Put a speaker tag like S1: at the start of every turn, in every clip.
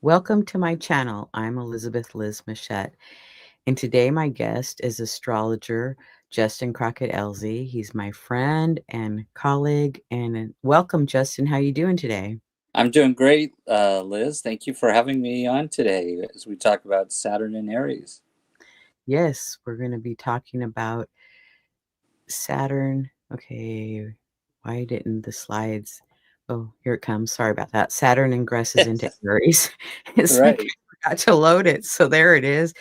S1: Welcome to my channel. I'm Elizabeth Liz Muschett, and today my guest is astrologer Justin Crockett Elzie. He's my friend and colleague, and welcome, Justin. How you doing today?
S2: I'm doing great, Liz. Thank you for having me on today as we talk about Saturn and Aries.
S1: Yes, we're going to be talking about Saturn. Okay, why didn't the slides? Oh, here it comes. Sorry about that. Saturn ingresses into Aries. It's because
S2: Right.
S1: I forgot to load it. So there it is.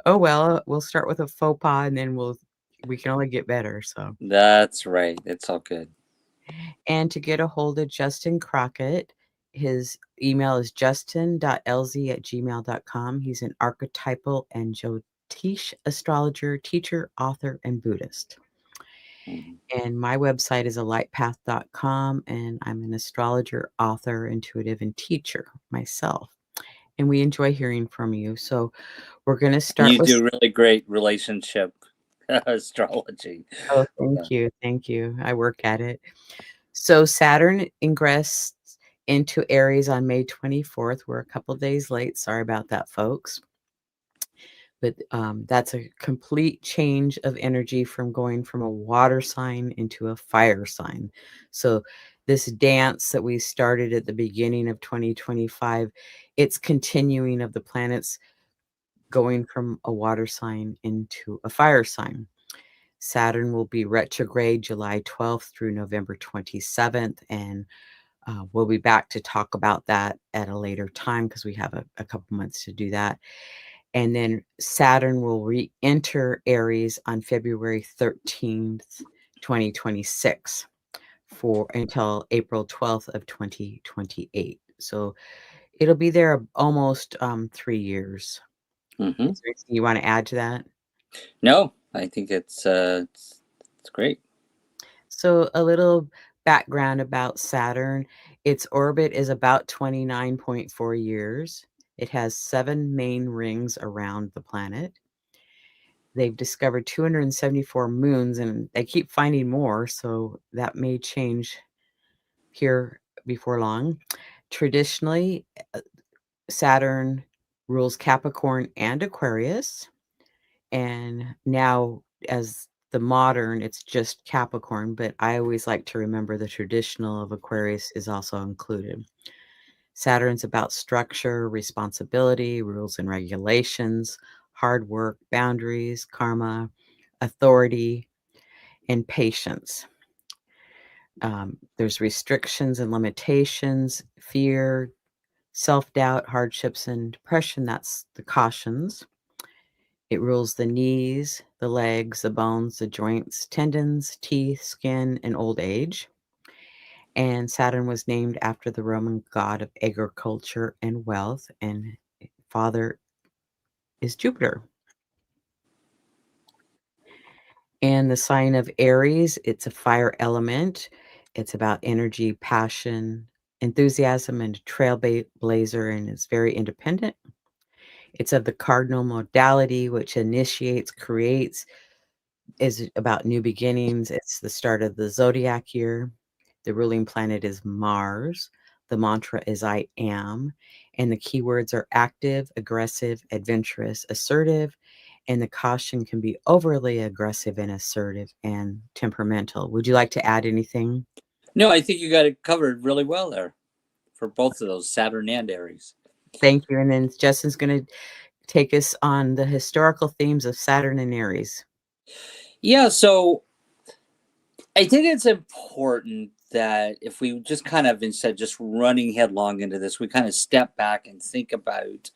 S1: Oh well, we'll start with a faux pas and then we can only get better. So,
S2: That's right. It's all good.
S1: and to get a hold of Justin Crockett, his email is justin.lz@gmail.com. He's an archetypal and Jyotish astrologer, teacher, author, and Buddhist.
S2: Mhm.
S1: And my website is alightpath.com, and I'm an astrologer, author, intuitive, and teacher myself. And we enjoy hearing from you. So we're going to
S2: And
S1: start
S2: you
S1: with.
S2: do really great relationship astrology.
S1: Oh,
S2: Yeah.
S1: thank you. Thank you. I work at it. So Saturn ingressed into Aries on May 24th. We're a couple days late. Sorry about that, folks. But that's a complete change of energy from going from a water sign into a fire sign. So this dance that we started at the beginning of 2025, it's continuing of the planets going from a water sign into a fire sign. Saturn will be retrograde July 12th through November 27th, and we'll be back to talk about that at a later time because we have a couple months to do that. And then Saturn will re-enter Aries on February 13th, 2026 for until April 12th of 2028. So it'll be there almost 3 years.
S2: Hmm.
S1: Is there anything you want to add to that?
S2: No, I think it's great.
S1: So a little background about Saturn. Its orbit is about 29.4 years. It has 7 main rings around the planet. They've discovered 274 moons, and they keep finding more, so that may change here before long. Traditionally, Saturn rules Capricorn and Aquarius, and now as the modern, it's just Capricorn, but I always like to remember the traditional of Aquarius is also included. Saturn's about structure, responsibility, rules and regulations, hard work, boundaries, karma, authority, and patience. There's restrictions and limitations, fear, self doubt, hardships, and depression. That's the cautions. It rules the knees, the legs, the bones, the joints, tendons, teeth, skin, and old age. And Saturn was named after the Roman god of agriculture and wealth, and father is Jupiter. And the sign of Aries, it's a fire element. It's about energy, passion, enthusiasm, and trailblazer, and it's very independent. It's of the Cardinal Modality, which initiates, creates, is about new beginnings. It's the start of the zodiac year. The ruling planet is Mars. The mantra is I am. And the keywords are active, aggressive, adventurous, assertive. And the caution can be overly aggressive and assertive and temperamental. Would you like to add anything?
S2: No, I think you got it covered really well there for both of those, Saturn and Aries.
S1: Thank you. And then Justin's going to take us on the historical themes of Saturn and Aries.
S2: Yeah, so I think it's important that if we just kind of, instead of just running headlong into this, we kind of step back and think about,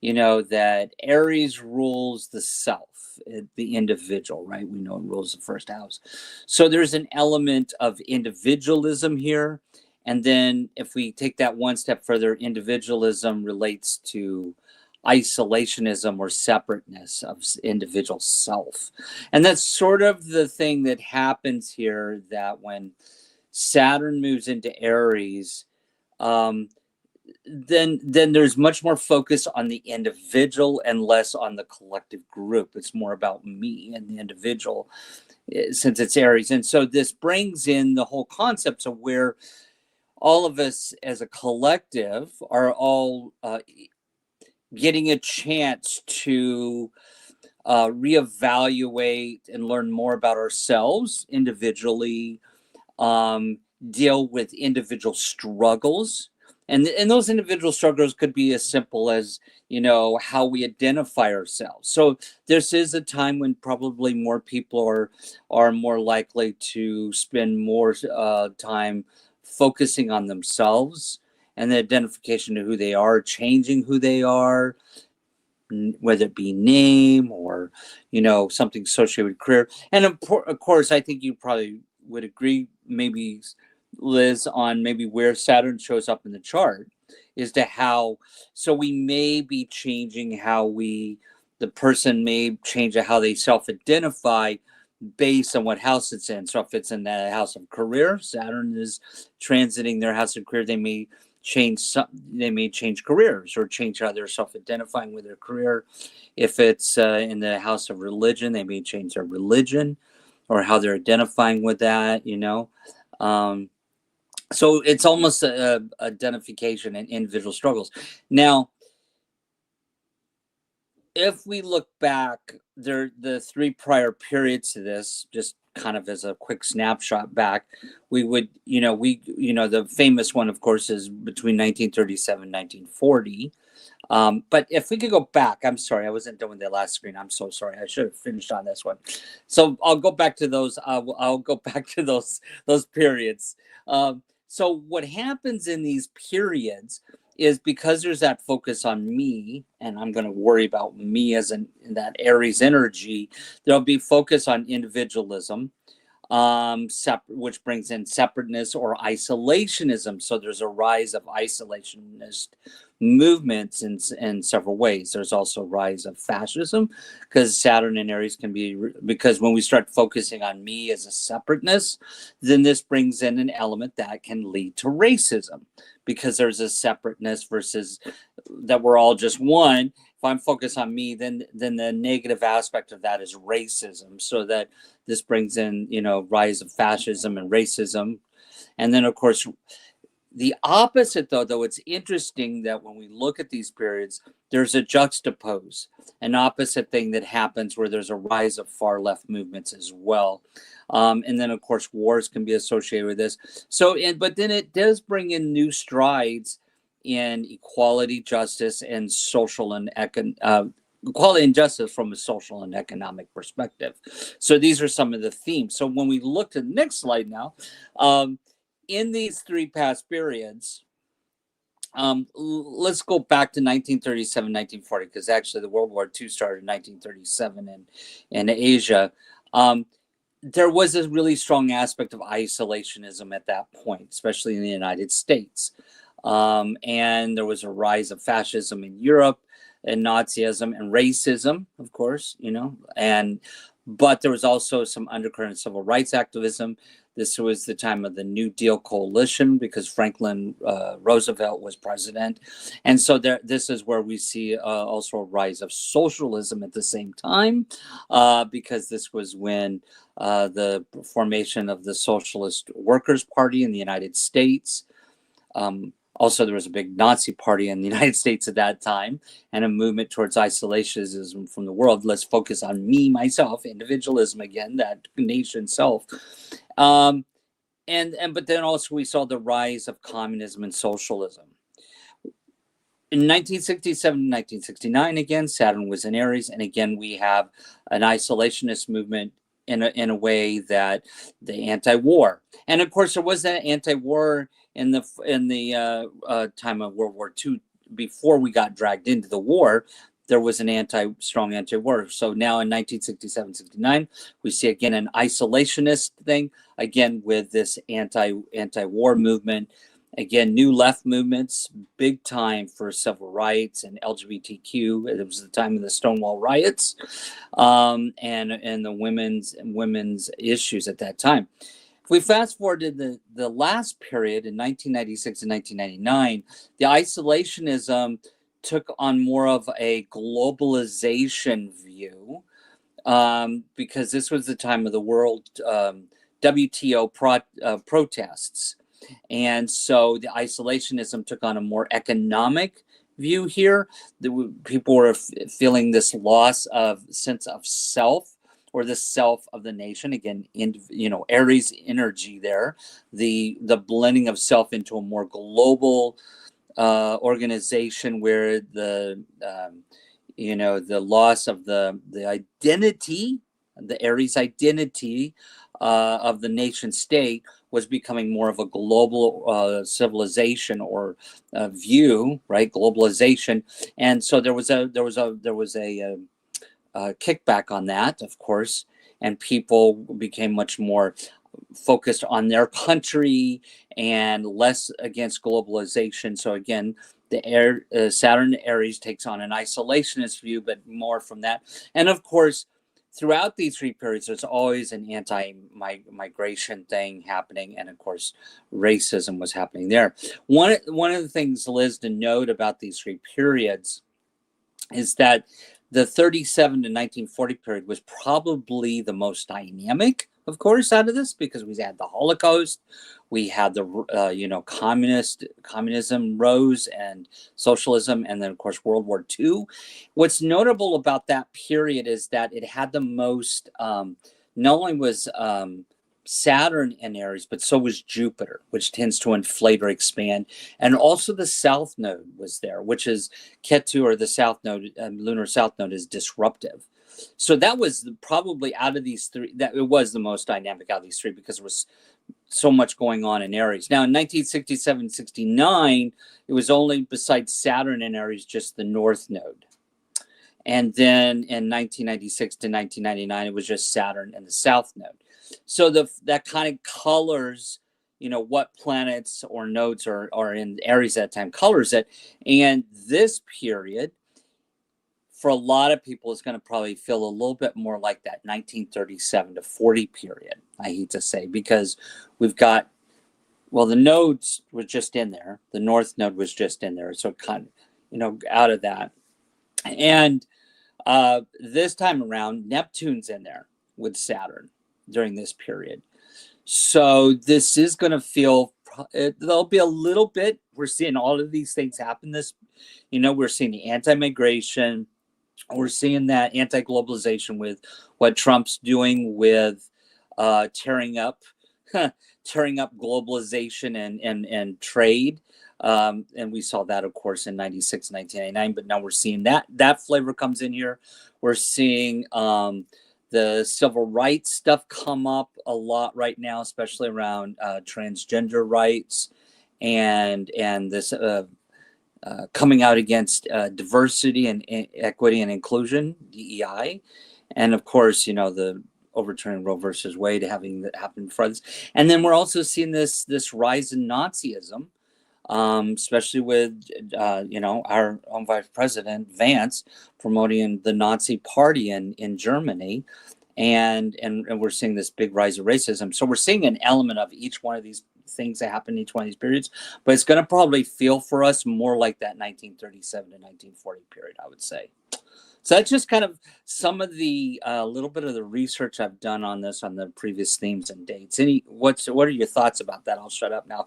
S2: that Aries rules the self, the individual, right? We know it rules the first house. So there's an element of individualism here. And then if we take that one step further, individualism relates to isolationism or separateness of individual self. And that's sort of the thing that happens here, that when Saturn moves into Aries, um, then there's much more focus on the individual and less on the collective group. It's more about me and the individual, since it's Aries. And so this brings in the whole concept of where all of us as a collective are all getting a chance to reevaluate and learn more about ourselves individually, deal with individual struggles. And those individual struggles could be as simple as, how we identify ourselves. So this is a time when probably more people are more likely to spend more time focusing on themselves and the identification of who they are, changing who they are, whether it be name or, something associated with career. And of course, I think you probably would agree, maybe Liz, on maybe where Saturn shows up in the chart is to how, so we may be changing how the person may change how they self-identify based on what house it's in. So if it's in the house of career, Saturn is transiting their house of career, they may change careers or change how they're self-identifying with their career. If it's in the house of religion, they may change their religion or how they're identifying with that, so it's almost a identification and individual struggles. Now, if we look back, the 3 prior periods to this, just kind of as a quick snapshot back, we would, the famous one, of course, is between 1937 and 1940. But if we could go back, I'm sorry, I wasn't done with the last screen. I'm so sorry. I should have finished on this one. So I'll go back to those. I'll go back to those periods. So what happens in these periods is, because there's that focus on me, and I'm going to worry about me as in that Aries energy, there'll be focus on individualism, which brings in separateness or isolationism. So there's a rise of isolationist movements in several ways. There's also a rise of fascism, because Saturn and Aries can be, because when we start focusing on me as a separateness, then this brings in an element that can lead to racism, because there's a separateness versus that we're all just one. If I'm focused on me, then the negative aspect of that is racism. So that this brings in, rise of fascism and racism. And then, of course, the opposite, though it's interesting that when we look at these periods, there's a juxtapose, an opposite thing that happens where there's a rise of far left movements as well. And then, of course, wars can be associated with this. So, but then it does bring in new strides in equality, justice, and social and equality and justice from a social and economic perspective. So these are some of the themes. So when we look to the next slide now, in these 3 past periods, let's go back to 1937, 1940, because actually the World War II started in 1937 in Asia. There was a really strong aspect of isolationism at that point, especially in the United States. And there was a rise of fascism in Europe, and Nazism and racism, of course, but there was also some undercurrent of civil rights activism. This was the time of the New Deal coalition, because Franklin Roosevelt was president. And so this is where we see also a rise of socialism at the same time, because this was when the formation of the Socialist Workers' Party in the United States. Also, there was a big Nazi party in the United States at that time, and a movement towards isolationism from the world. Let's focus on me, myself, individualism again, that nation self. But then also we saw the rise of communism and socialism. In 1967 to 1969, again, Saturn was in Aries, and again we have an isolationist movement in a way that the anti-war, and of course there was that anti-war in the time of World War II. Before we got dragged into the war, there was an strong anti-war. So now in 1967-69, we see again an isolationist thing, again with this anti-war movement. Again, new left movements, big time for civil rights and LGBTQ. It was the time of the Stonewall riots, and the women's issues at that time. If we fast forward to the last period in 1996 and 1999, the isolationism took on more of a globalization view, because this was the time of the world WTO protests. And so the isolationism took on a more economic view here. People were feeling this loss of sense of self, or the self of the nation. Again, Aries energy there, the blending of self into a more global organization, where the loss of the identity, the Aries identity of the nation state, was becoming more of a global civilization, or view, right? Globalization. And so there was a kickback on that, of course, and people became much more focused on their country and less against globalization. So again, the Saturn Aries takes on an isolationist view, but more from that. And of course, throughout these 3 periods, there's always an anti-migration thing happening, and of course, racism was happening there. One of the things, Liz, to note about these 3 periods is that the 37 to 1940 period was probably the most dynamic, of course, out of this, because we had the Holocaust, we had the communism rose, and socialism, and then of course World War II. What's notable about that period is that it had the most. Not only was Saturn in Aries, but so was Jupiter, which tends to inflate or expand. And also the South Node was there, which is Ketu, or the South Node, Lunar South Node, is disruptive. So that was probably, out of these 3, that it was the most dynamic out of these 3, because there was so much going on in Aries. Now in 1967-69, it was only, besides Saturn in Aries, just the North Node. And then in 1996 to 1999, it was just Saturn and the South Node. So that kind of colors, what planets or nodes are in Aries at that time, colors it. And this period, for a lot of people, is going to probably feel a little bit more like that 1937 to 40 period, I hate to say, because we've got, the nodes were just in there. The North Node was just in there. So kind of, out of that. And this time around, Neptune's in there with Saturn during this period. So this is going to feel, there'll be a little bit, we're seeing all of these things happen. We're seeing the anti-migration, we're seeing that anti-globalization with what Trump's doing with tearing up globalization and trade. And we saw that, of course, in 96, 1999, but now we're seeing that flavor comes in here. We're seeing the civil rights stuff come up a lot right now, especially around transgender rights and this coming out against diversity and equity and inclusion, DEI. And of course, the overturning Roe versus Wade having that happen for us. And then we're also seeing this rise in Nazism, especially with our own Vice President Vance promoting the Nazi Party in Germany, and we're seeing this big rise of racism. So we're seeing an element of each one of these things that happen in each one of these periods, but it's going to probably feel for us more like that 1937 to 1940 period, I would say. So that's just kind of some of the little bit of the research I've done on this, on the previous themes and dates. What are your thoughts about that? I'll shut up now.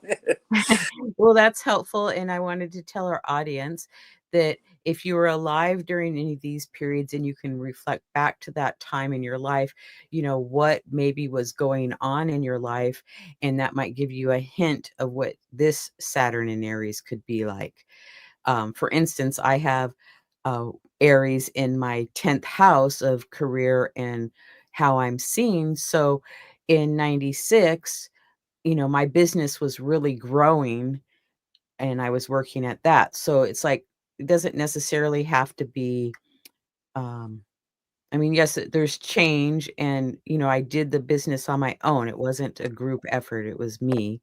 S1: Well, that's helpful. And I wanted to tell our audience that if you were alive during any of these periods and you can reflect back to that time in your life, what maybe was going on in your life, and that might give you a hint of what this Saturn in Aries could be like. For instance, I have Aries in my 10th house of career and how I'm seen. So in 96, my business was really growing and I was working at that. So it's like, it doesn't necessarily have to be, yes, there's change. And, I did the business on my own. It wasn't a group effort. It was me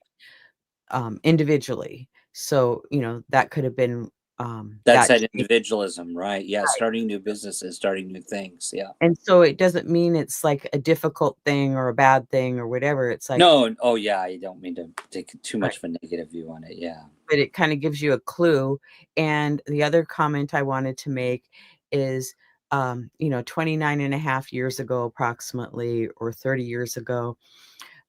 S1: individually. So, that could have been
S2: That's
S1: that
S2: that
S1: change.
S2: individualism, right? Yeah,
S1: Right.
S2: starting new businesses, starting new things. Yeah.
S1: And so it doesn't mean it's like a difficult thing or a bad thing or whatever. It's like,
S2: No, oh yeah, I don't mean to take too
S1: right,
S2: much of a negative view on it. Yeah.
S1: but it kind of gives you a clue. And the other comment I wanted to make is, 29 and a half years ago, approximately, or 30 years ago,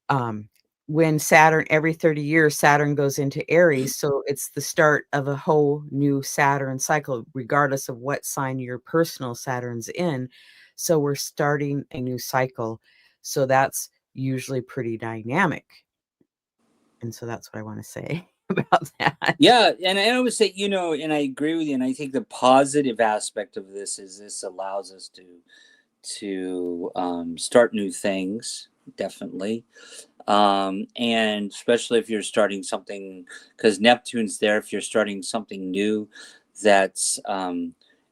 S1: um, when Saturn, every 30 years, Saturn goes into Aries. So it's the start of a whole new Saturn cycle, regardless of what sign your personal Saturn's in. So we're starting a new cycle. So that's usually pretty dynamic. And so that's what I want to say about that.
S2: Yeah, and I would say, and I agree with you. And I think the positive aspect of this is this allows us to start new things, definitely. And especially if you're starting something, because Neptune's there, if you're starting something new that's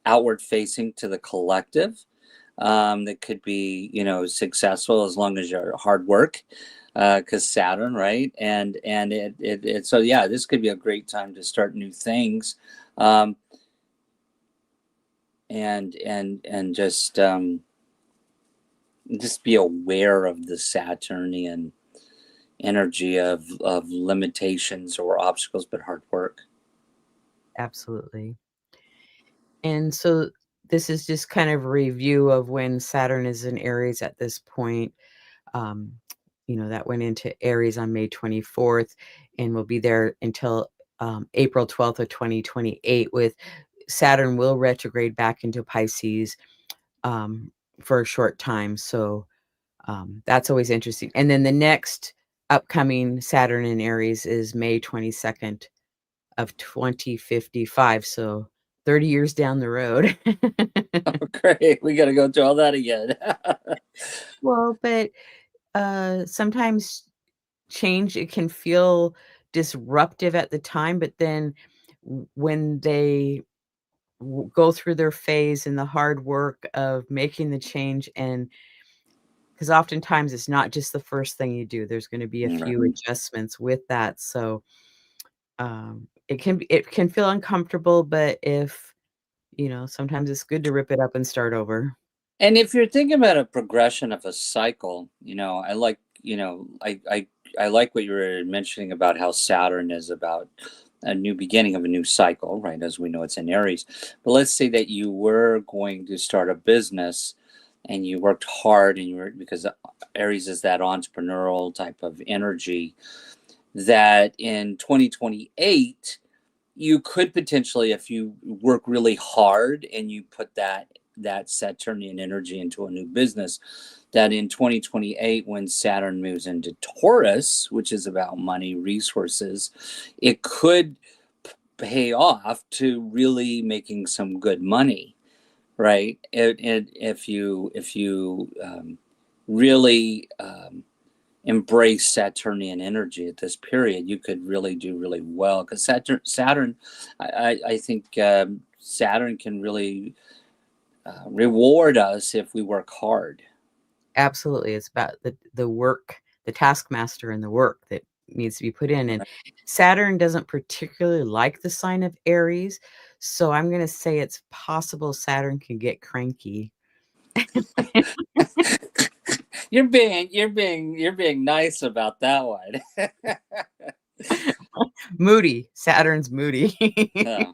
S2: outward facing to the collective, that could be, successful as long as you're hard work, because Saturn, right? And it so yeah, this could be a great time to start new things, and just be aware of the Saturnian energy of limitations or obstacles, but hard work.
S1: Absolutely. And so this is just kind of a review of when Saturn is in Aries at this point. Um, that went into Aries on May 24th and will be there until April 12th of 2028, with Saturn will retrograde back into Pisces for a short time. So that's always interesting. And then the next upcoming Saturn in Aries is May 22nd of 2055. So 30 years down the road.
S2: Oh, great. We got to go through all that again.
S1: Well, but sometimes change, it can feel disruptive at the time, but then when they go through their phase and the hard work of making the change, and because oftentimes it's not just the first thing you do, there's going to be a few adjustments with that. So it can feel uncomfortable, but if sometimes it's good to rip it up and start over.
S2: And if you're thinking about a progression of a cycle, I like, I like what you were mentioning about how Saturn is about a new beginning of a new cycle, right? As we know, it's in Aries. But let's say that you were going to start a business and you worked hard, and because Aries is that entrepreneurial type of energy, that in 2028 you could potentially, if you work really hard and you put that Saturnian energy into a new business, that in 2028, when Saturn moves into Taurus, which is about money, resources, it could pay off to really making some good money, right? If you really embrace Saturnian energy at this period, you could really do really well, because Saturn, I think Saturn can really reward us if we work hard.
S1: Absolutely. It's about the work, the taskmaster and the work that needs to be put in. And Saturn doesn't particularly like the sign of Aries. So I'm going to say it's possible Saturn can get cranky.
S2: You're being nice about that one.
S1: Moody. Saturn's moody.
S2: Yeah.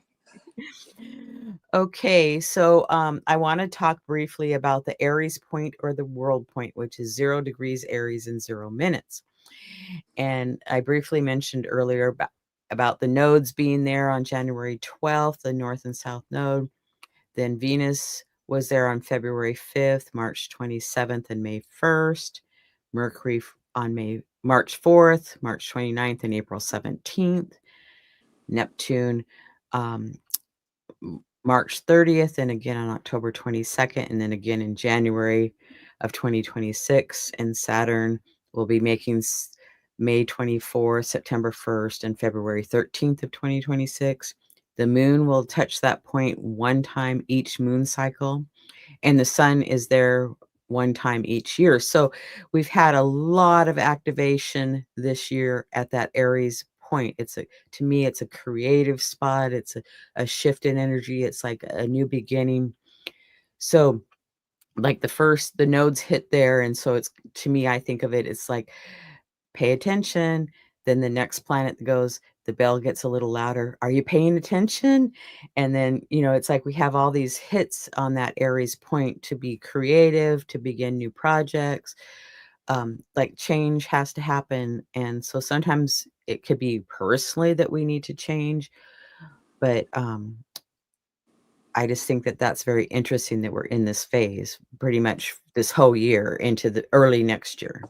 S1: Okay, so I want to talk briefly about the Aries point, or the world point, which is 0 degrees Aries in 0 minutes. And I briefly mentioned earlier about the nodes being there on January 12th, the North and South node. Then Venus was there on February 5th, March 27th, and May 1st. Mercury on March 4th, March 29th, and April 17th. Neptune March 30th, and again on October 22nd, and then again in January of 2026. And Saturn will be making May 24th, September 1st, and February 13th of 2026. The moon will touch that point one time each moon cycle, and the sun is there one time each year. So we've had a lot of activation this year at that Aries point. To me, it's a creative spot. It's a shift in energy. It's like a new beginning. So like the nodes hit there. And so to me, I think of it, it's like, pay attention. Then the next planet goes, the bell gets a little louder. Are you paying attention? And then, it's like we have all these hits on that Aries point to be creative, to begin new projects. like change has to happen. And so sometimes it could be personally that we need to change, but I just think that that's very interesting that we're in this phase pretty much this whole year into the early next year.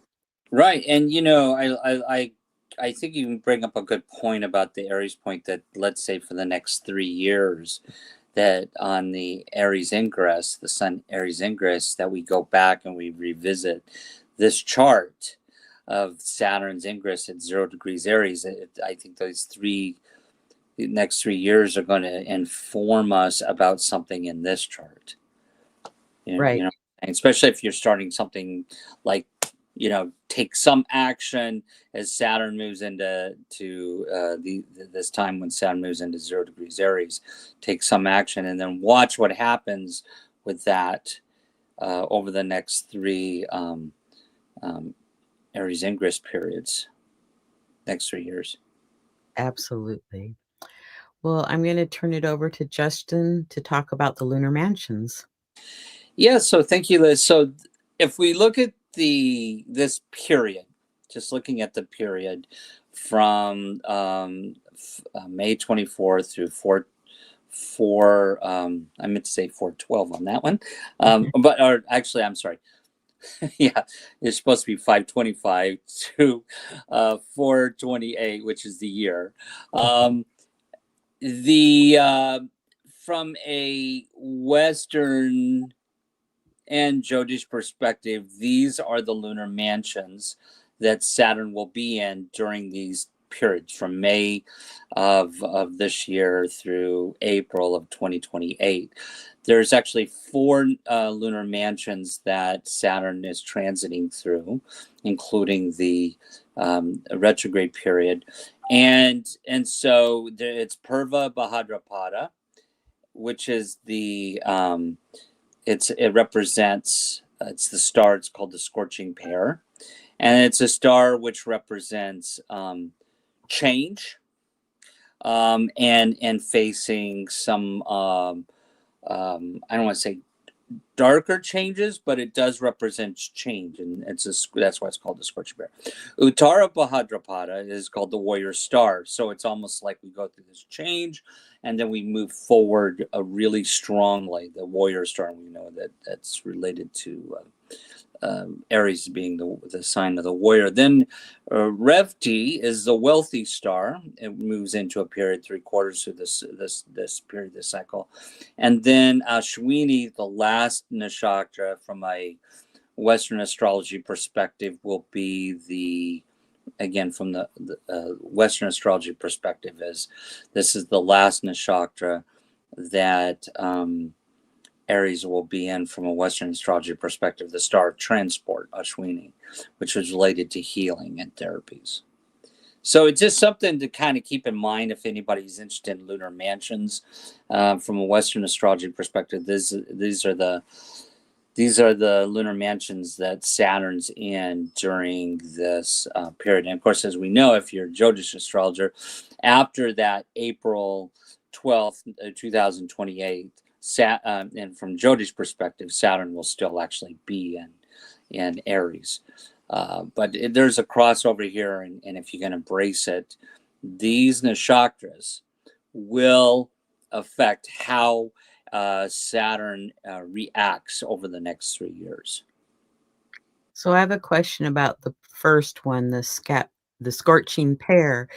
S2: Right, and you know, I think you bring up a good point about the Aries point that, let's say, for the next 3 years, that on the Aries Ingress, the Sun Aries Ingress, that we go back and we revisit this chart of Saturn's Ingress at 0 degrees Aries. I think the next 3 years are going to inform us about something in this chart.
S1: Right.
S2: You know, and especially if you're starting something like, take some action as Saturn moves into this time when Saturn moves into 0 degrees Aries. Take some action and then watch what happens with that over the next three Aries Ingress periods, next 3 years.
S1: Absolutely. Well, I'm going to turn it over to Justin to talk about the lunar mansions.
S2: Yeah, so thank you, Liz. So if we look at this period, just looking at the period from May 24th through 4 I meant to say 412 on that one, or actually, I'm sorry. Yeah, it's supposed to be 525 to 428, which is the year. From a Western and Jyotish perspective, these are the lunar mansions that Saturn will be in during these periods from May of this year through April of 2028. There's actually 4 lunar mansions that Saturn is transiting through, including the retrograde period. And so it's Purva Bhadrapada, which is the it represents it's the star. It's called the scorching pair, and it's a star which represents change, and facing some I don't want to say darker changes, but it does represent change, and that's why it's called the scorching pair. Uttara Bhadrapada is called the warrior star, so it's almost like we go through this change and then we move forward really strongly. The warrior star, we know that that's related to Aries being the sign of the warrior. Then Revti is the wealthy star. It moves into a period 3/4 through this period, this cycle. And then Ashwini, the last nakshatra from a Western astrology perspective, will be again, from the Western astrology perspective, this is the last nakshatra that Aries will be in from a Western astrology perspective, the star of transport, Ashwini, which is related to healing and therapies. So it's just something to kind of keep in mind if anybody's interested in lunar mansions from a Western astrology perspective. These are the lunar mansions that Saturn's in during this period. And of course, as we know, if you're a Jyotish astrologer, after that April 12th, 2028, and from Jyotish perspective, Saturn will still actually be in Aries. But there's a crossover here, and if you can embrace it, these nakshatras will affect how Saturn reacts over the next 3 years.
S1: So I have a question about the first one, the scorching pair.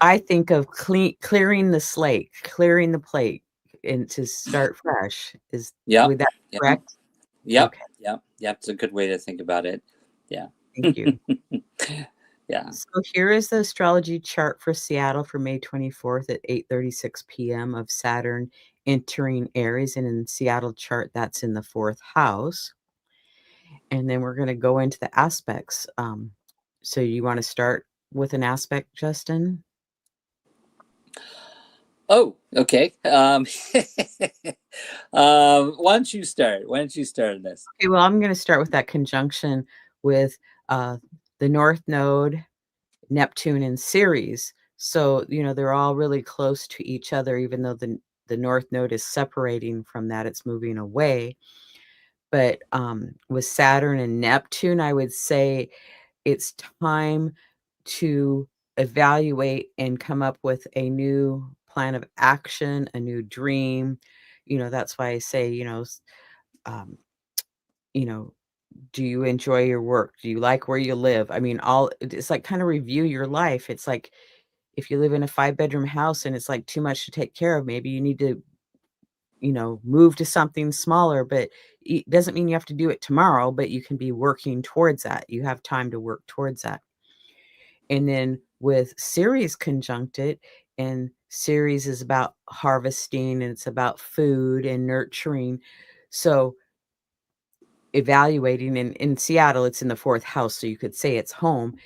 S1: I think of clearing the slate, clearing the plate, and to start fresh. Would that be correct?
S2: Yep.
S1: Okay.
S2: Yep. It's a good way to think about it. Yeah.
S1: Thank you.
S2: Yeah.
S1: So here is the astrology chart for Seattle for May 24th at 8:36 p.m. of Saturn entering Aries, and in Seattle chart, that's in the 4th house. And then we're going to go into the aspects. So you want to start with an aspect, Justin?
S2: Oh, okay. Why don't you start? Why don't you start on this?
S1: Okay, well, I'm going to start with that conjunction with the North Node, Neptune, and Ceres. So, they're all really close to each other, even though the North Node is separating from that, it's moving away. But with Saturn and Neptune, I would say it's time to evaluate and come up with a new plan of action, a new dream. That's why I say, um, you know, do you enjoy your work? Do you like where you live? I mean, it's like kind of review your life. It's like if you live in a 5-bedroom house and it's like too much to take care of, maybe you need to, move to something smaller, but it doesn't mean you have to do it tomorrow, but you can be working towards that. You have time to work towards that. And then with Ceres conjunct it, and Ceres is about harvesting and it's about food and nurturing. So evaluating in Seattle, it's in the 4th house, so you could say it's home.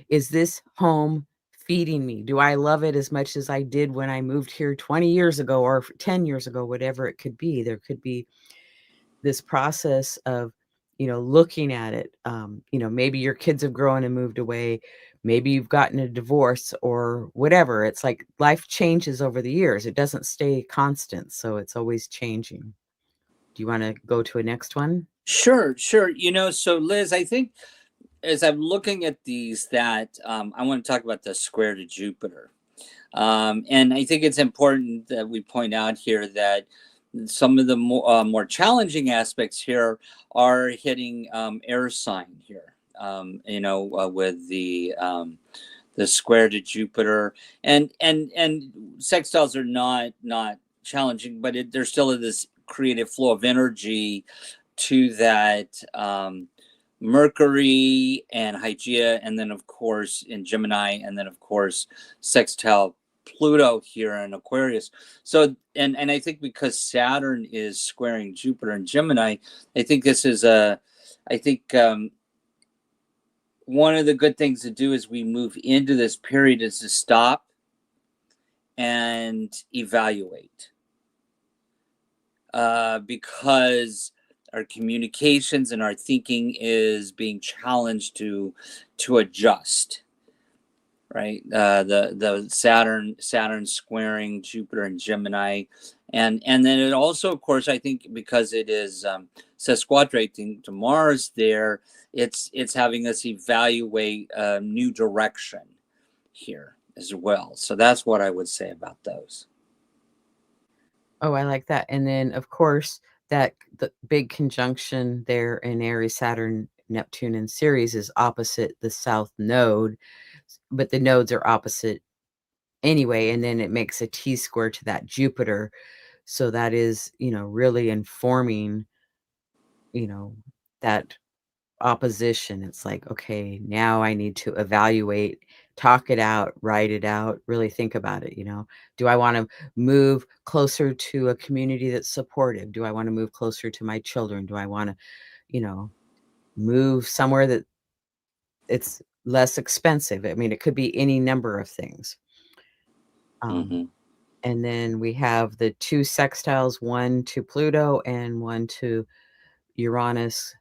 S1: Is this home feeding me? Do I love it as much as I did when I moved here 20 years ago or 10 years ago, whatever it could be? There could be this process of, looking at it. Maybe your kids have grown and moved away. Maybe you've gotten a divorce or whatever. It's like life changes over the years. It doesn't stay constant, so it's always changing. Do you want to go to a next one?
S2: Sure, sure. So Liz, I think as I'm looking at these, that I want to talk about the square to Jupiter. And I think it's important that we point out here that some of the more challenging aspects here are hitting air sign here. With the square to Jupiter, and sextiles are not challenging, but there's still this creative flow of energy to that. Mercury and Hygeia, and then of course in Gemini, and then of course sextile Pluto here in Aquarius. So and I think because Saturn is squaring Jupiter in Gemini, I think this is one of the good things to do as we move into this period is to stop and evaluate, because our communications and our thinking is being challenged to adjust, right? The Saturn squaring Jupiter and Gemini, and then it also, of course, I think because it is sesquadrating to Mars there, it's having us evaluate a new direction here as well. So that's what I would say about those.
S1: Oh, I like that. And then, of course, the big conjunction there in Aries, Saturn, Neptune, and Ceres is opposite the south node, but the nodes are opposite anyway. And then it makes a T square to that Jupiter. So that is, really informing, that opposition. It's like, okay, now I need to evaluate, talk it out, write it out, really think about it. Do I want to move closer to a community that's supportive? Do I want to move closer to my children? Do I want to, move somewhere that it's less expensive? I mean, it could be any number of things.
S2: Mm-hmm.
S1: And then we have the 2 sextiles, one to Pluto and one to Uranus,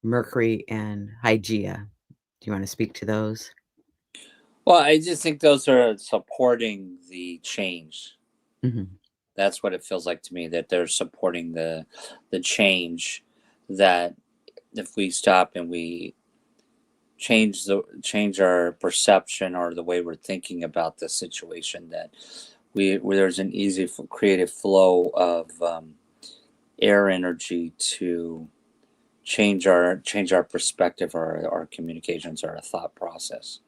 S1: Mercury, and Hygeia. Do you want to speak to those?
S2: Well, I just think those are supporting the change.
S1: Mhm.
S2: That's what it feels like to me, that they're supporting the change, that if we stop and we change our perception or the way we're thinking about the situation, that where there's an easy creative flow of air energy to change our perspective, or our communications, or our thought process.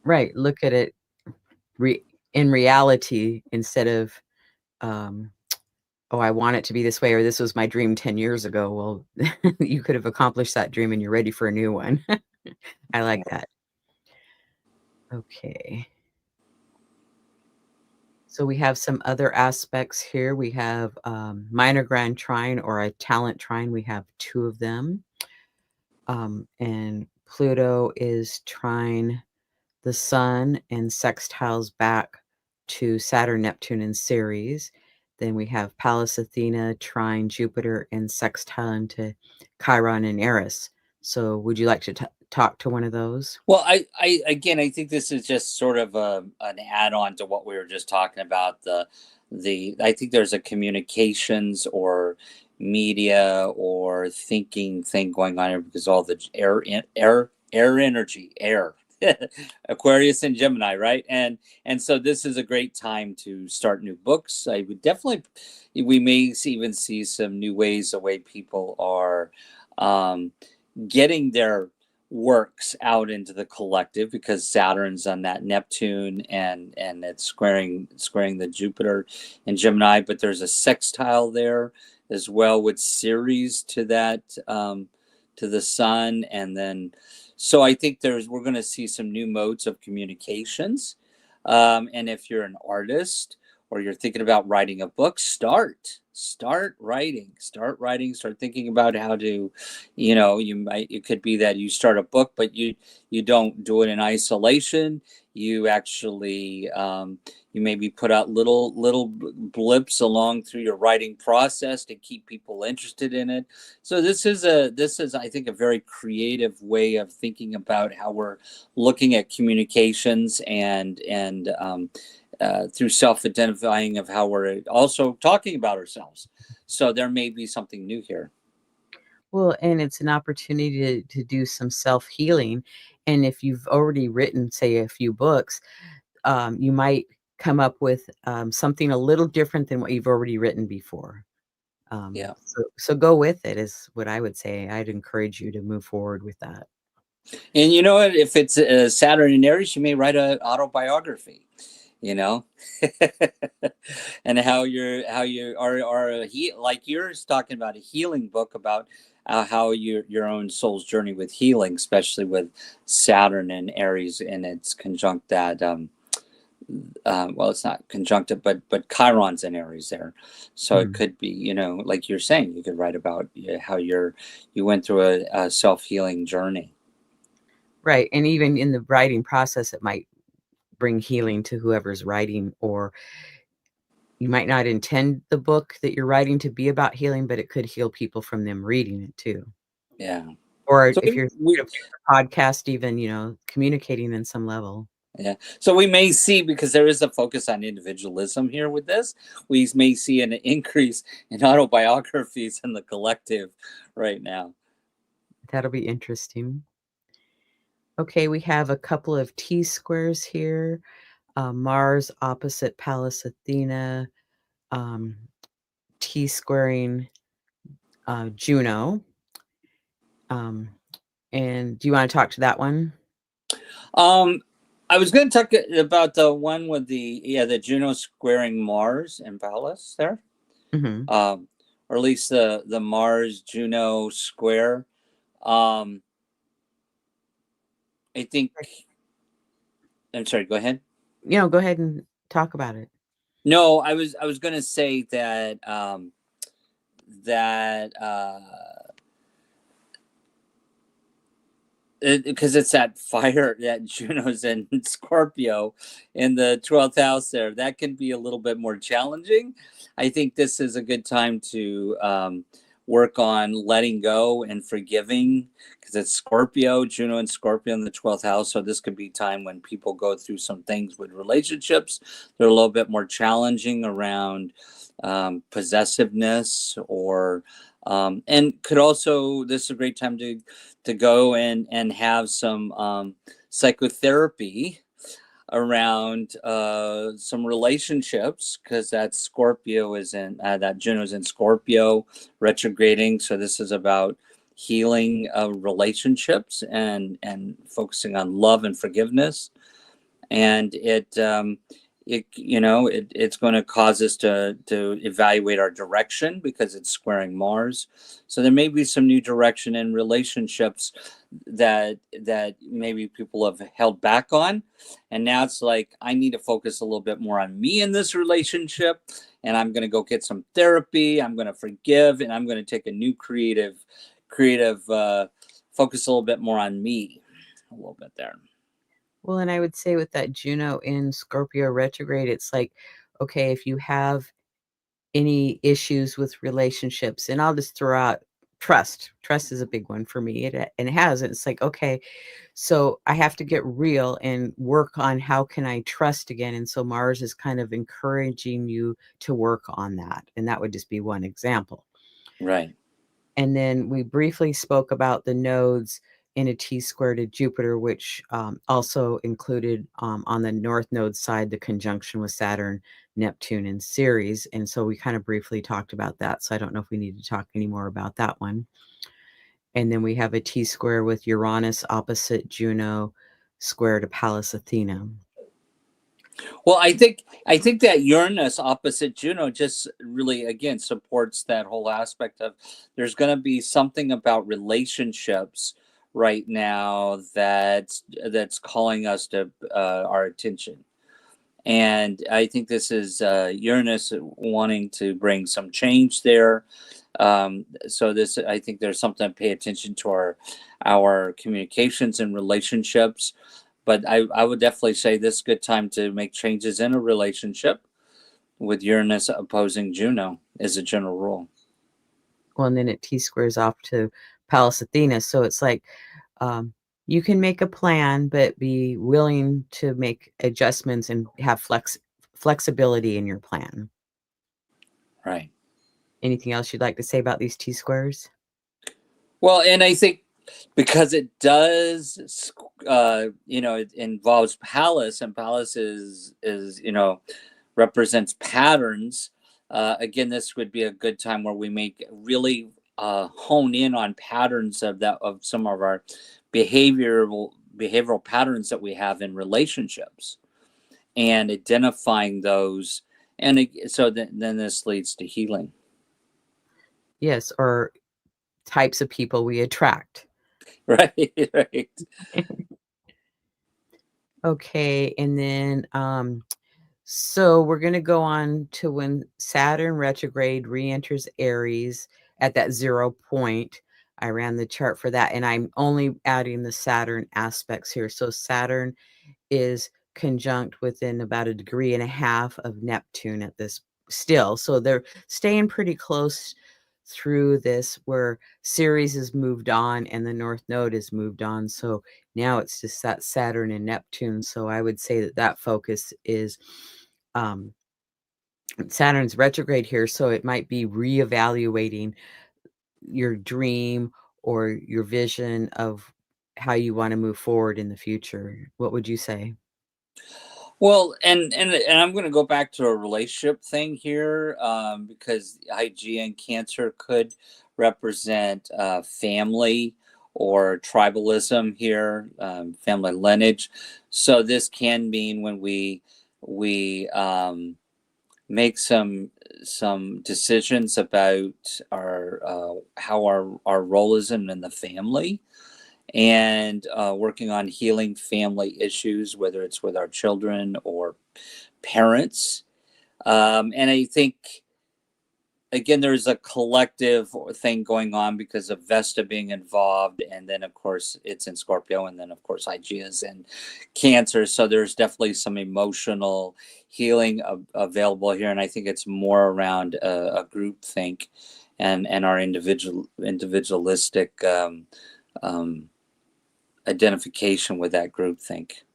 S1: Right, look at it in reality instead of, um, "Oh, I want it to be this way," or, "This was my dream 10 years ago." Well, you could have accomplished that dream and you're ready for a new one. I like that. Okay. So we have some other aspects here. We have, minor grand trine or a talent trine. We have 2 of them. And Pluto is trine the Sun and sextiles back to Saturn, Neptune, and Ceres. Then we have Pallas Athena trine Jupiter and sextile into Chiron and Eris. So would you like to talk to one of those?
S2: Well, I again, I think this is just sort of an add-on to what we were just talking about. I think there's a communications, or media or thinking thing going on here, because all the air energy, air. Aquarius and Gemini, right? And so this is a great time to start new books. I would definitely, we may even see some new ways, the way people are getting their works out into the collective, because Saturn's on that Neptune, and it's squaring the Jupiter in Gemini, but there's a sextile there as well with Ceres to that to the Sun, and then so I think we're going to see some new modes of communications, and if you're an artist or you're thinking about writing a book, start writing, start thinking about how to, it could be that you start a book, but you don't do it in isolation. You actually you maybe put out little blips along through your writing process to keep people interested in it. So this is I think a very creative way of thinking about how we're looking at communications, and through self-identifying of how we're also talking about ourselves. So there may be something new here.
S1: Well, and it's an opportunity to do some self-healing. And if you've already written, say, a few books, you might come up with something a little different than what you've already written before.
S2: Yeah.
S1: So go with it is what I would say. I'd encourage you to move forward with that.
S2: And you know what? If it's Saturn and Aries, you may write an autobiography. And how you are like yours, talking about a healing book about how your own soul's journey with healing, especially with Saturn and Aries, and it's conjunct that well, it's not conjunctive, but Chiron's in Aries there, so it could be, like you're saying, you could write about how you went through a self-healing journey.
S1: Right. And even in the writing process, it might bring healing to whoever's writing, or you might not intend the book that you're writing to be about healing, but it could heal people from them reading it too.
S2: Yeah.
S1: Or
S2: So
S1: if you're a podcast, even, communicating in some level.
S2: Yeah. So we may see, because there is a focus on individualism here with this, we may see an increase in autobiographies in the collective right now.
S1: That'll be interesting. Okay, we have a couple of T-squares here. Mars opposite Pallas Athena, T-squaring Juno. And do you want to talk to that one?
S2: I was going to talk about the one with the Juno squaring Mars and Pallas there, or at least the Mars Juno square. I think. I'm sorry. Go ahead.
S1: Go ahead and talk about it.
S2: No, I was going to say that because it's that fire that Juno's in Scorpio in the 12th house there, that can be a little bit more challenging. I think this is a good time to work on letting go and forgiving, because it's Scorpio, Juno and Scorpio in the 12th house. So this could be time when people go through some things with relationships. They're a little bit more challenging around possessiveness, or and could also, this is a great time to go and have some psychotherapy around some relationships, because that Scorpio is in that Juno's in Scorpio retrograding. So this is about healing relationships and focusing on love and forgiveness, and it's going to cause us to evaluate our direction, because it's squaring Mars. So there may be some new direction in relationships that maybe people have held back on, and now it's like, I need to focus a little bit more on me in this relationship, and I'm going to go get some therapy. I'm going to forgive, and I'm going to take a new creative focus a little bit more on me a little bit there.
S1: Well, and I would say with that Juno in Scorpio retrograde, it's like, okay, if you have any issues with relationships, and I'll just throw out trust. Trust is a big one for me. And it has. It's like, okay, so I have to get real and work on how can I trust again. And so Mars is kind of encouraging you to work on that. And that would just be one example.
S2: Right.
S1: And then we briefly spoke about the nodes in a T-square to Jupiter, which also included on the north node side the conjunction with Saturn, Neptune, and Ceres. And so we kind of briefly talked about that. So I don't know if we need to talk any more about that one. And then we have a T-square with Uranus opposite Juno square to Pallas Athena.
S2: Well, I think that Uranus opposite Juno just really again supports that whole aspect of there's going to be something about relationships right now that's calling us to our attention. And I think this is Uranus wanting to bring some change there. So this, I think there's something to pay attention to our communications and relationships. But I would definitely say this is a good time to make changes in a relationship with Uranus opposing Juno as a general rule.
S1: Well, and then it T-squares off to Pallas Athena. So it's like you can make a plan, but be willing to make adjustments and have flexibility in your plan.
S2: Right.
S1: Anything else you'd like to say about these T-squares?
S2: Well, and I think because it does, it involves Pallas, and Pallas is represents patterns. Again, this would be a good time where we make really hone in on patterns of some of our behavioral patterns that we have in relationships and identifying those, and so then this leads to healing.
S1: Yes, or types of people we attract.
S2: Right.
S1: Okay, and then so we're going to go on to when Saturn retrograde re-enters Aries at that 0 point. I ran the chart for that, and I'm only adding the Saturn aspects here. So Saturn is conjunct within about 1.5 degrees of Neptune at this still. So they're staying pretty close through this, where Ceres has moved on and the North Node has moved on. So now it's just that Saturn and Neptune. So I would say that focus is Saturn's retrograde here. So it might be reevaluating your dream or your vision of how you want to move forward in the future. What would you say?
S2: Well, and I'm going to go back to a relationship thing here, because IG and Cancer could represent family or tribalism here, family lineage. So this can mean when we make some decisions about our how our role is in the family, and working on healing family issues, whether it's with our children or parents. And I think, again, there's a collective thing going on because of Vesta being involved. And then, of course, it's in Scorpio. And then, of course, IG is in Cancer. So there's definitely some emotional healing available here. And I think it's more around a group think and our individualistic identification with that group think.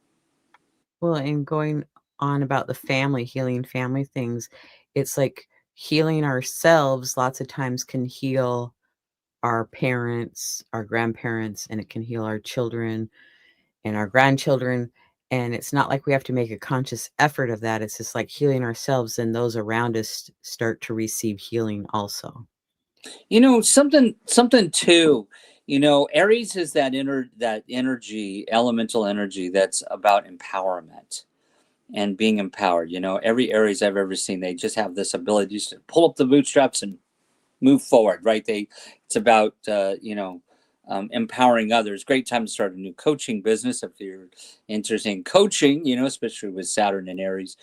S1: Well, and going on about the family, healing family things, it's like healing ourselves lots of times can heal our parents, our grandparents, and it can heal our children and our grandchildren. And it's not like we have to make a conscious effort of that. It's just like healing ourselves, and those around us start to receive healing also.
S2: Something too. Aries is that energy, elemental energy that's about empowerment and being empowered. Every Aries I've ever seen, they just have this ability just to pull up the bootstraps and move forward. Right? It's about empowering others. Great time to start a new coaching business if you're interested in coaching. Especially with Saturn and Aries.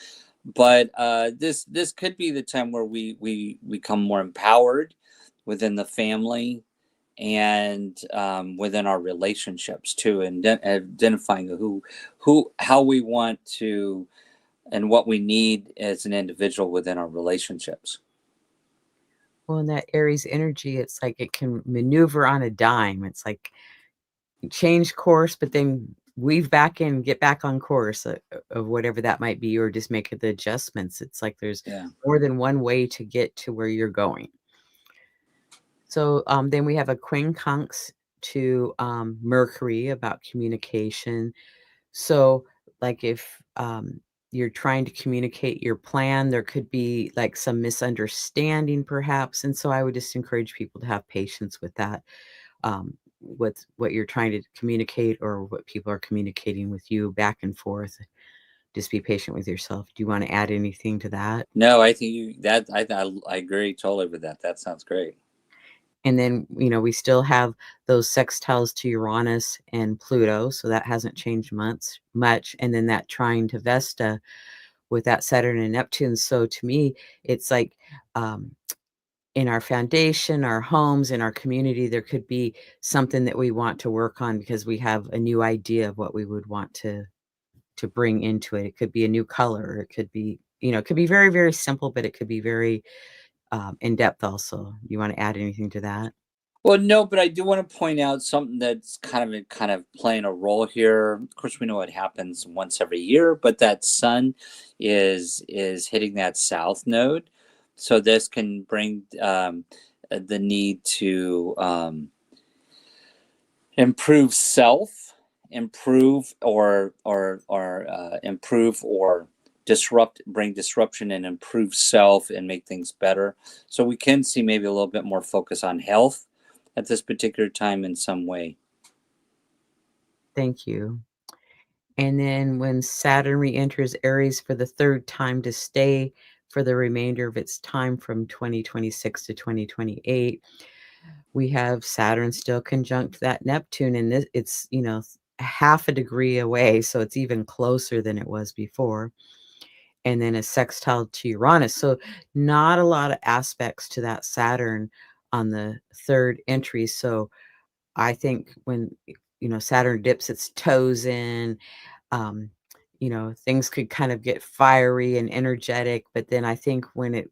S2: But this could be the time where we become more empowered within the family and within our relationships too, and identifying how we want to and what we need as an individual within our relationships.
S1: Well, in that Aries energy, it's like it can maneuver on a dime. It's like change course, but then weave back in, get back on course of whatever that might be, or just make the adjustments. It's like there's more than one way to get to where you're going. So then we have a quincunx to Mercury about communication. So, like, if you're trying to communicate your plan, there could be like some misunderstanding, perhaps. And so, I would just encourage people to have patience with that, with what you're trying to communicate or what people are communicating with you back and forth. Just be patient with yourself. Do you want to add anything to that?
S2: No, I think I agree totally with that. That sounds great.
S1: And then, we still have those sextiles to Uranus and Pluto, so that hasn't changed much. And then that trine to Vesta with that Saturn and Neptune. So to me, it's like, in our foundation, our homes, in our community, there could be something that we want to work on because we have a new idea of what we would want to bring into it. It could be a new color. It could be, it could be very, very simple, but it could be very in depth also. You want to add anything to that?
S2: Well, no, but I do want to point out something that's kind of playing a role here. Of course, we know it happens once every year, but that sun is hitting that south node, so this can bring the need to improve self, improve or improve or bring disruption and improve self and make things better. So we can see maybe a little bit more focus on health at this particular time in some way.
S1: Thank you. And then when Saturn re-enters Aries for the third time to stay for the remainder of its time from 2026 to 2028, we have Saturn still conjunct that Neptune, and it's, half a degree away, so it's even closer than it was before. And then a sextile to Uranus. So not a lot of aspects to that Saturn on the third entry. So I think when, Saturn dips its toes in, um, things could kind of get fiery and energetic, but then I think when it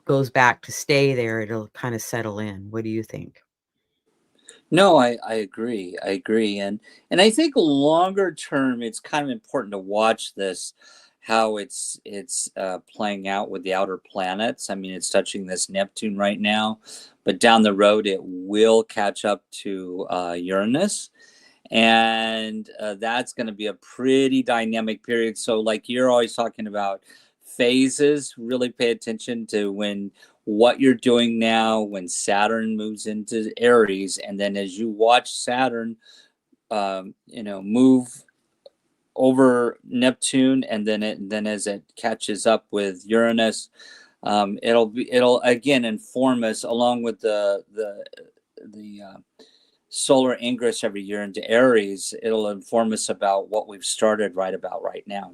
S1: goes back to stay there, it'll kind of settle in. What do you think?
S2: No, I agree. I agree. And I think longer term, it's kind of important to watch this, how it's playing out with the outer planets. I mean, it's touching this Neptune right now, but down the road, it will catch up to Uranus. And that's going to be a pretty dynamic period. So, like you're always talking about phases, really pay attention to when what you're doing now when Saturn moves into Aries, and then as you watch Saturn, move over Neptune, and then as it catches up with Uranus, it'll again inform us along with the solar ingress every year into Aries. It'll inform us about what we've started right now.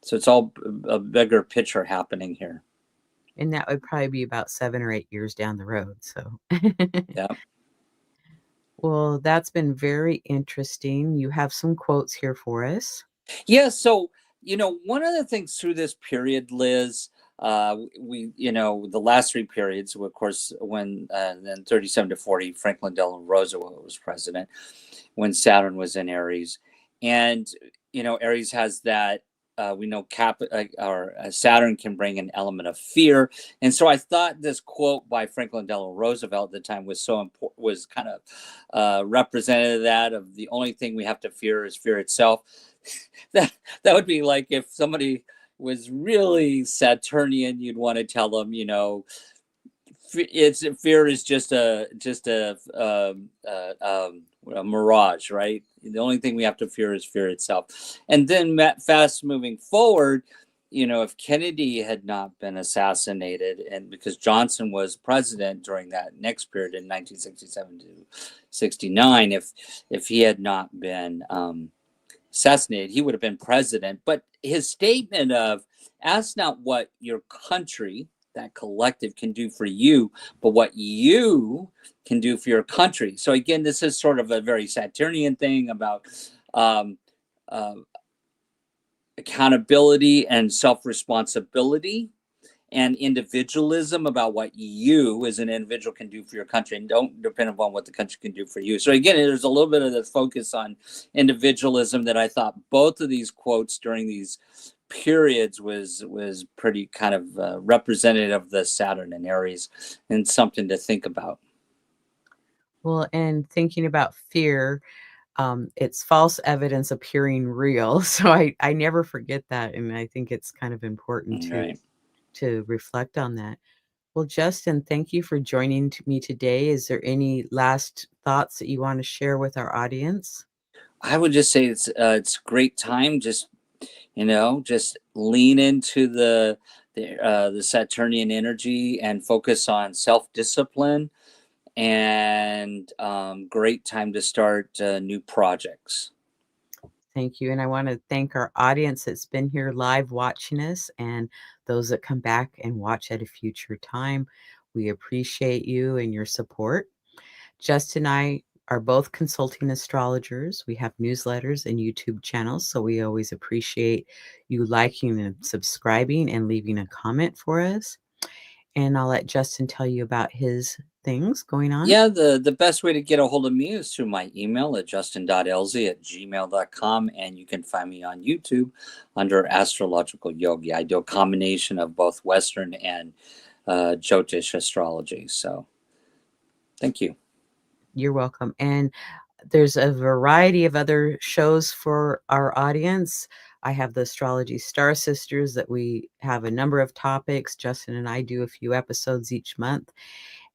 S2: So it's all a bigger picture happening here.
S1: And that would probably be about 7 or 8 years down the road. So,
S2: Yeah.
S1: well, that's been very interesting. You have some quotes here for us.
S2: Yeah. So, one of the things through this period, Liz, the last three periods, of course, when then 37 to 40, Franklin Delano Roosevelt was president, when Saturn was in Aries. And, Aries has that, we know Saturn can bring an element of fear. And so I thought this quote by Franklin Delano Roosevelt at the time was so important, was kind of representative of that, of the only thing we have to fear is fear itself. that would be like if somebody was really Saturnian, you'd want to tell them, fear is just a mirage, right? The only thing we have to fear is fear itself. And then fast moving forward, if Kennedy had not been assassinated, and because Johnson was president during that next period in 1967 to 69, if he had not been assassinated, he would have been president. But his statement of ask not what your country, that collective, can do for you, but what you can do for your country. So again, this is sort of a very Saturnian thing about accountability and self-responsibility and individualism about what you as an individual can do for your country, and don't depend upon what the country can do for you. So again, there's a little bit of the focus on individualism that I thought both of these quotes during these periods was pretty kind of representative of the Saturn and Aries, and something to think about.
S1: Well, and thinking about fear, it's false evidence appearing real. So I never forget that, and I think it's kind of important
S2: Right.
S1: to reflect on that. Well, Justin, thank you for joining me today. Is there any last thoughts that you want to share with our audience?
S2: I would just say it's a great time. Just just lean into the Saturnian energy and focus on self discipline, and great time to start new projects.
S1: Thank you. And I want to thank our audience that's been here live watching us and those that come back and watch at a future time. We appreciate you and your support. Justin and I are both consulting astrologers. We have newsletters and YouTube channels, so we always appreciate you liking and subscribing and leaving a comment for us. And I'll let Justin tell you about his things going on.
S2: Yeah, the best way to get a hold of me is through my email at justin.elzie@gmail.com. And you can find me on YouTube under Astrological Yogi. I do a combination of both Western and Jyotish astrology. So thank you.
S1: You're welcome. And there's a variety of other shows for our audience. I have the Astrology Star Sisters that we have a number of topics. Justin and I do a few episodes each month.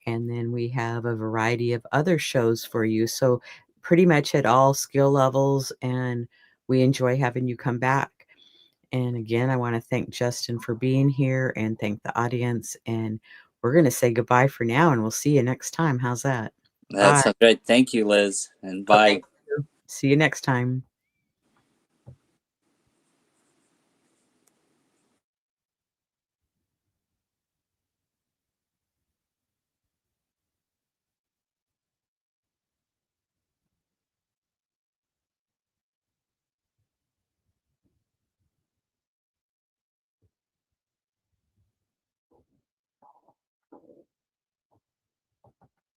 S1: And then we have a variety of other shows for you. So pretty much at all skill levels. And we enjoy having you come back. And again, I want to thank Justin for being here and thank the audience. And we're going to say goodbye for now, and we'll see you next time. How's that? Bye.
S2: That's great. Thank you, Liz. And
S1: Oh,
S2: bye.
S1: thank you. See you next time.